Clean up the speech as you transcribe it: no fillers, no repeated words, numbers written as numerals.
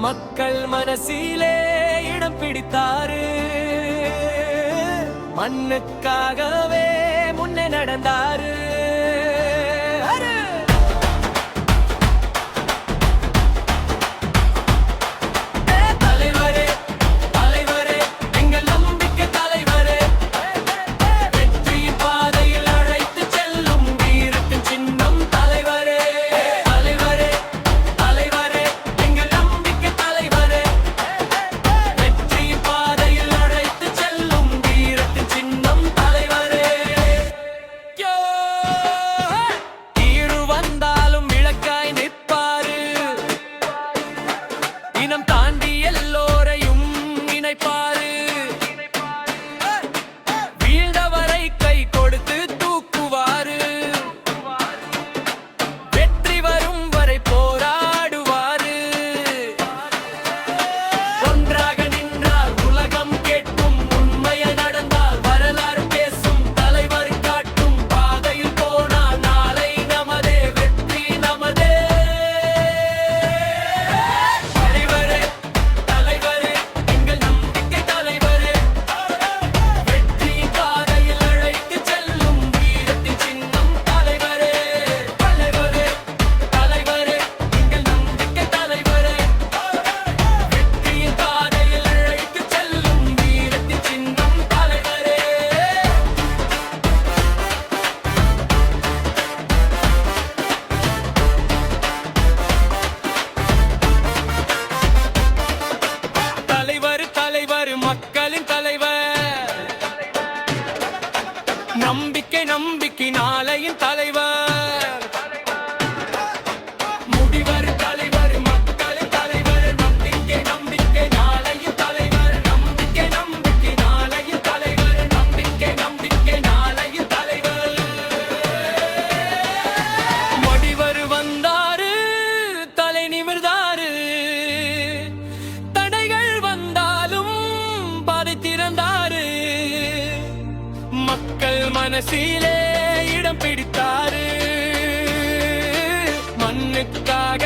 மக்கள் மனசிலே இடம் பிடித்தாரு. மண்ணுக்காகவே முன்னே நடந்தாரு. தாண்டி எல்லோரையும் இணைப்பாரு. வீழ்ந்தவரை கை கொடுத்து தூக்குவாரு. வெற்றி வரும் வரை போராடுவாரு. ஒன்றாக நின்றால் உலகம் கேட்கும். உண்மையை நடந்தால் வரலாறு பேசும். தலைவர் காட்டும் பாதையில் போனால் நாளை நமதே, வெற்றி நமதே. மக்களின் தலைவர், நம்பிக்கை நம்பிக்கை நாளையின் தலைவர். முடிவர் தலைவர், மக்களின் தலைவர். நம்பிக்கை நம்பிக்கை நாளையின் தலைவர். நம்பிக்கை நம்பிக்கை நாளையின் தலைவர். நம்பிக்கை நம்பிக்கை நாளையின் தலைவர். முடிவர் வந்தாரு, தலை நிமிர்ந்தாரு. திறந்தாரு. மக்கள் மனசிலே இடம் பிடித்தாரு. மண்ணுக்காக